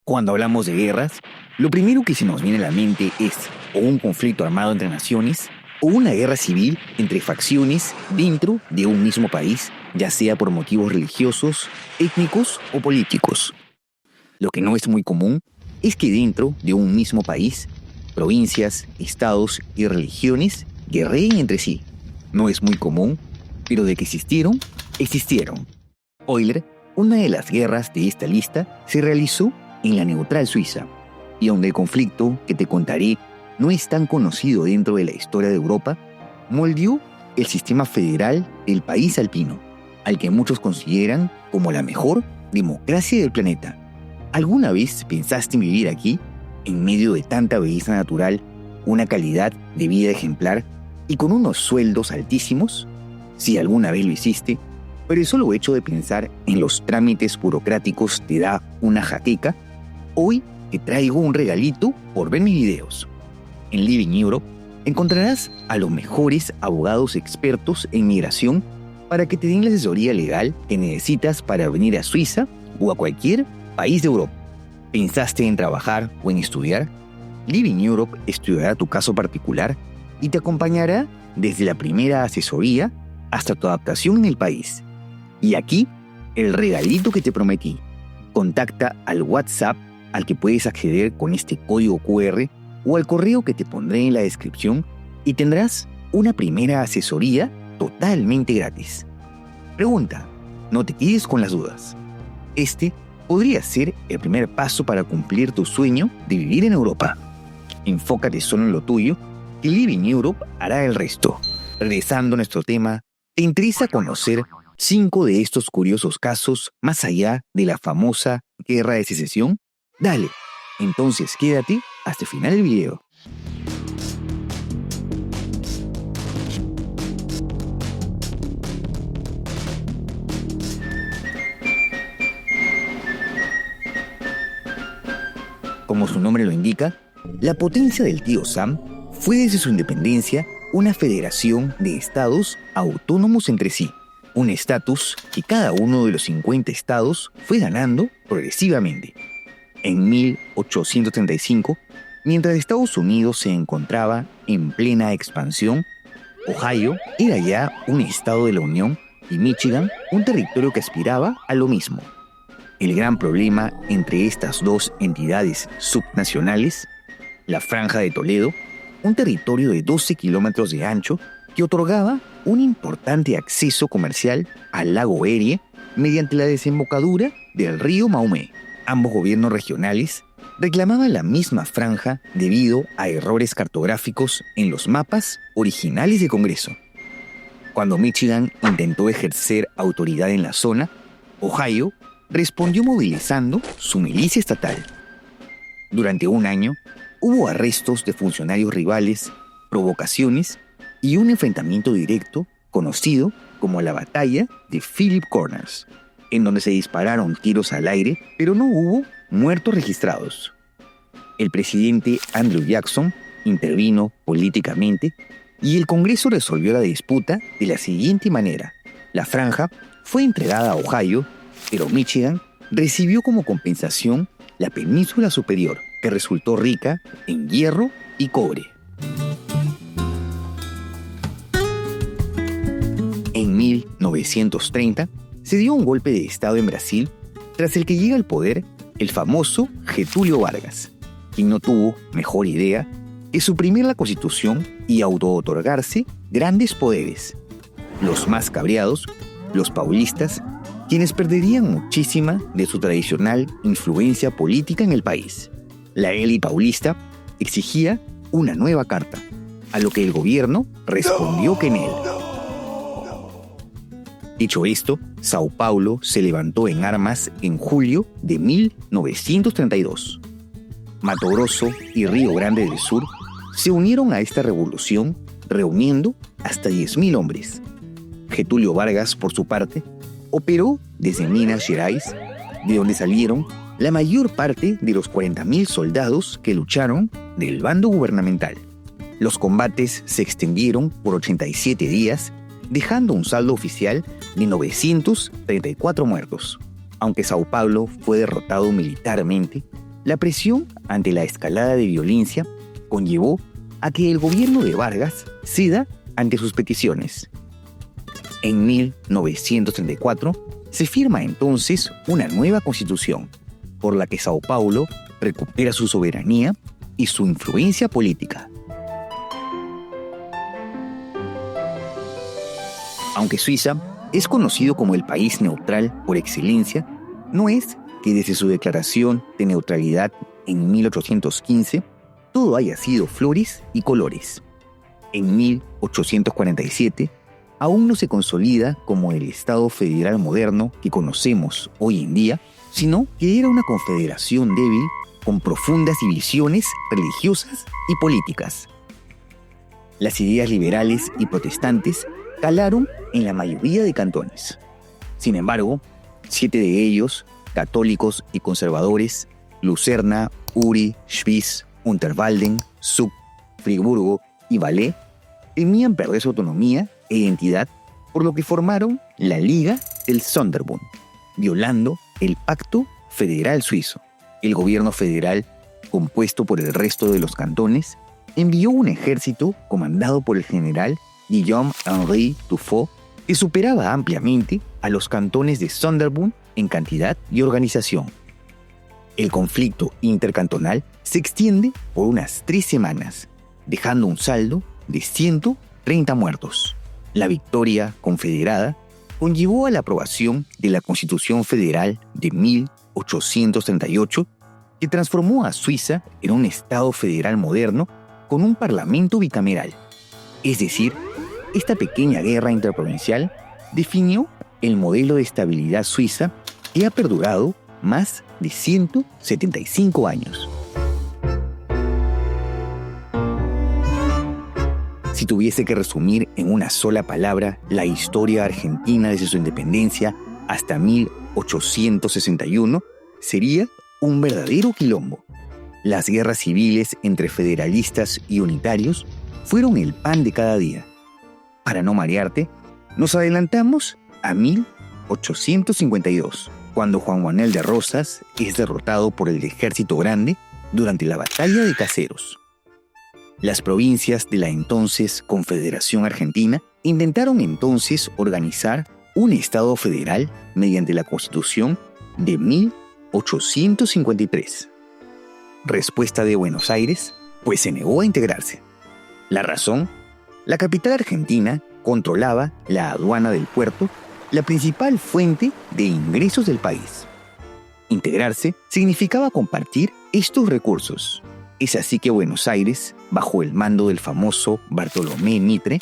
Cuando hablamos de guerras, lo primero que se nos viene a la mente es o un conflicto armado entre naciones o una guerra civil entre facciones dentro de un mismo país, ya sea por motivos religiosos, étnicos o políticos. Lo que no es muy común es que dentro de un mismo país, provincias, estados y religiones guerreen entre sí. No es muy común, pero de que existieron, existieron. Euler, una de las guerras de esta lista, se realizó en la neutral Suiza, y aunque el conflicto que te contaré no es tan conocido dentro de la historia de Europa, moldeó el sistema federal del país alpino, al que muchos consideran como la mejor democracia del planeta. ¿Alguna vez pensaste en vivir aquí, en medio de tanta belleza natural, una calidad de vida ejemplar y con unos sueldos altísimos? Si alguna vez lo hiciste, pero el solo hecho de pensar en los trámites burocráticos te da una jaqueca, hoy te traigo un regalito por ver mis videos. En Living Europe encontrarás a los mejores abogados expertos en migración para que te den la asesoría legal que necesitas para venir a Suiza o a cualquier país de Europa. ¿Pensaste en trabajar o en estudiar? Living Europe estudiará tu caso particular y te acompañará desde la primera asesoría hasta tu adaptación en el país. Y aquí, el regalito que te prometí. Contacta al WhatsApp al que puedes acceder con este código QR o al correo que te pondré en la descripción y tendrás una primera asesoría totalmente gratis. Pregunta, no te quedes con las dudas. Este podría ser el primer paso para cumplir tu sueño de vivir en Europa. Enfócate solo en lo tuyo, que Living Europe hará el resto. Regresando a nuestro tema, ¿te interesa conocer 5 de estos curiosos casos más allá de la famosa Guerra de Secesión? Dale, entonces quédate hasta el final del video. Como su nombre lo indica, la potencia del tío Sam fue desde su independencia una federación de estados autónomos entre sí, un estatus que cada uno de los 50 estados fue ganando progresivamente. En 1835, mientras Estados Unidos se encontraba en plena expansión, Ohio era ya un estado de la Unión y Michigan un territorio que aspiraba a lo mismo. El gran problema entre estas dos entidades subnacionales, la Franja de Toledo, un territorio de 12 kilómetros de ancho que otorgaba un importante acceso comercial al lago Erie mediante la desembocadura del río Maumee. Ambos gobiernos regionales reclamaban la misma franja debido a errores cartográficos en los mapas originales del Congreso. Cuando Michigan intentó ejercer autoridad en la zona, Ohio respondió movilizando su milicia estatal. Durante un año, hubo arrestos de funcionarios rivales, provocaciones y un enfrentamiento directo conocido como la Batalla de Philip Corners, en donde se dispararon tiros al aire, pero no hubo muertos registrados. El presidente Andrew Jackson intervino políticamente y el Congreso resolvió la disputa de la siguiente manera. La franja fue entregada a Ohio, pero Michigan recibió como compensación la península superior, que resultó rica en hierro y cobre. En 1930 se dio un golpe de Estado en Brasil, tras el que llega al poder el famoso Getúlio Vargas, quien no tuvo mejor idea que suprimir la Constitución y autootorgarse grandes poderes. Los más cabreados, los paulistas, quienes perderían muchísima de su tradicional influencia política en el país. La élite paulista exigía una nueva carta, a lo que el gobierno respondió que en él. Dicho esto, Sao Paulo se levantó en armas en julio de 1932. Mato Grosso y Río Grande del Sur se unieron a esta revolución, reuniendo hasta 10.000 hombres. Getúlio Vargas, por su parte, operó desde Minas Gerais, de donde salieron la mayor parte de los 40.000 soldados que lucharon del bando gubernamental. Los combates se extendieron por 87 días, dejando un saldo oficial de 934 muertos. Aunque Sao Paulo fue derrotado militarmente, La presión ante la escalada de violencia conllevó a que el gobierno de Vargas ceda ante sus peticiones. En 1934 se firma entonces una nueva constitución, por la que Sao Paulo recupera su soberanía y su influencia política. Aunque Suiza es conocido como el país neutral por excelencia, no es que desde su declaración de neutralidad en 1815 todo haya sido flores y colores. En 1847 aún no se consolida como el Estado federal moderno que conocemos hoy en día, sino que era una confederación débil con profundas divisiones religiosas y políticas. Las ideas liberales y protestantes calaron en la mayoría de cantones. Sin embargo, 7 de ellos, católicos y conservadores, Lucerna, Uri, Schwyz, Unterwalden, Zug, Friburgo y Valais, temían perder su autonomía e identidad, por lo que formaron la Liga del Sonderbund, violando el Pacto Federal Suizo. El gobierno federal, compuesto por el resto de los cantones, envió un ejército comandado por el general Guillaume-Henri Dufaux, que superaba ampliamente a los cantones de Sonderbund en cantidad y organización. El conflicto intercantonal se extiende por unas 3 semanas, dejando un saldo de 130 muertos. La victoria confederada conllevó a la aprobación de la Constitución Federal de 1838, que transformó a Suiza en un Estado federal moderno con un parlamento bicameral. Es decir, esta pequeña guerra interprovincial definió el modelo de estabilidad suiza que ha perdurado más de 175 años. Si tuviese que resumir en una sola palabra la historia argentina desde su independencia hasta 1861, sería un verdadero quilombo. Las guerras civiles entre federalistas y unitarios fueron el pan de cada día. Para no marearte, nos adelantamos a 1852, cuando Juan Manuel de Rosas es derrotado por el Ejército Grande durante la Batalla de Caseros. Las provincias de la entonces Confederación Argentina intentaron entonces organizar un Estado federal mediante la Constitución de 1853. Respuesta de Buenos Aires, pues se negó a integrarse. La razón: la capital argentina controlaba la aduana del puerto, la principal fuente de ingresos del país. Integrarse significaba compartir estos recursos. Es así que Buenos Aires, bajo el mando del famoso Bartolomé Mitre,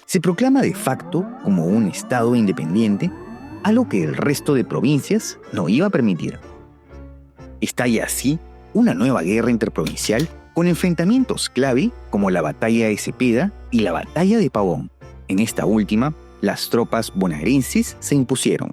se proclama de facto como un estado independiente, algo que el resto de provincias no iba a permitir. Estalla así una nueva guerra interprovincial con enfrentamientos clave como la Batalla de Cepeda y la Batalla de Pavón. En esta última, las tropas bonaerenses se impusieron.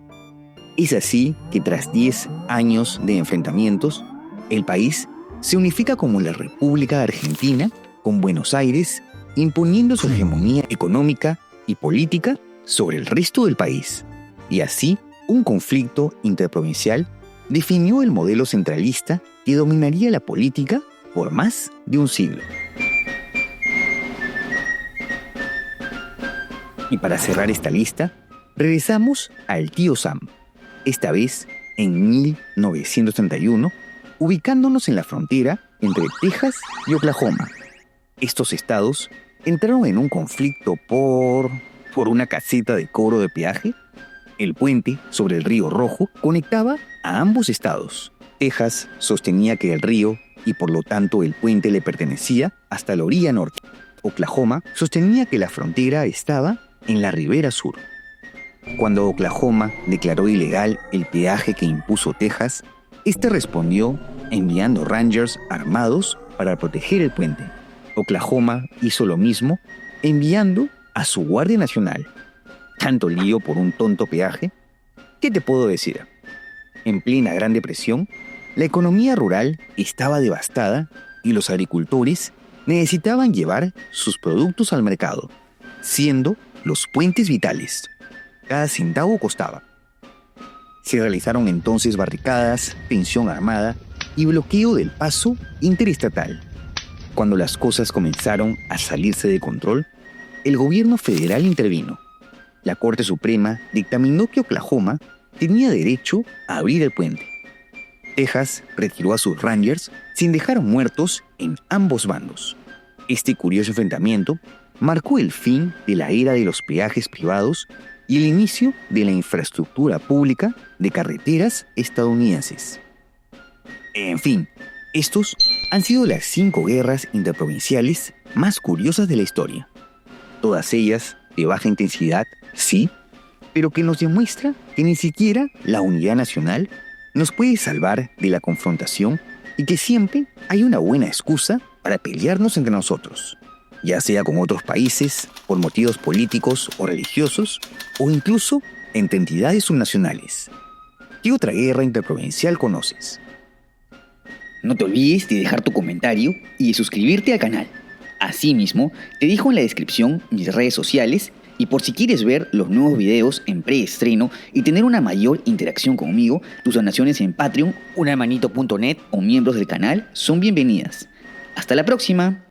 Es así que tras 10 años de enfrentamientos, el país se unifica como la República Argentina, con Buenos Aires imponiendo su hegemonía económica y política sobre el resto del país. Y así, un conflicto interprovincial definió el modelo centralista que dominaría la política por más de un siglo. Y para cerrar esta lista, regresamos al Tío Sam, esta vez en 1931, ubicándonos en la frontera entre Texas y Oklahoma. Estos estados entraron en un conflicto por una caseta de cobro de peaje. El puente sobre el río Rojo conectaba a ambos estados. Texas sostenía que el río y por lo tanto el puente le pertenecía hasta la orilla norte. Oklahoma sostenía que la frontera estaba en la ribera sur. Cuando Oklahoma declaró ilegal el peaje que impuso Texas, este respondió enviando Rangers armados para proteger el puente. Oklahoma hizo lo mismo, enviando a su Guardia Nacional. Tanto lío por un tonto peaje. ¿Qué te puedo decir? En plena Gran Depresión, la economía rural estaba devastada y los agricultores necesitaban llevar sus productos al mercado, siendo los puentes vitales. Cada centavo costaba. Se realizaron entonces barricadas, tensión armada y bloqueo del paso interestatal. Cuando las cosas comenzaron a salirse de control, el gobierno federal intervino. La Corte Suprema dictaminó que Oklahoma tenía derecho a abrir el puente. Texas retiró a sus Rangers sin dejar muertos en ambos bandos. Este curioso enfrentamiento marcó el fin de la era de los peajes privados y el inicio de la infraestructura pública de carreteras estadounidenses. En fin, estos han sido las 5 guerras interprovinciales más curiosas de la historia. Todas ellas de baja intensidad, sí, pero que nos demuestra que ni siquiera la unidad nacional nos puede salvar de la confrontación y que siempre hay una buena excusa para pelearnos entre nosotros, ya sea con otros países, por motivos políticos o religiosos, o incluso entre entidades subnacionales. ¿Qué otra guerra interprovincial conoces? No te olvides de dejar tu comentario y de suscribirte al canal. Asimismo, te dejo en la descripción mis redes sociales y por si quieres ver los nuevos videos en preestreno y tener una mayor interacción conmigo, tus donaciones en Patreon, unamanito.net o miembros del canal son bienvenidas. ¡Hasta la próxima!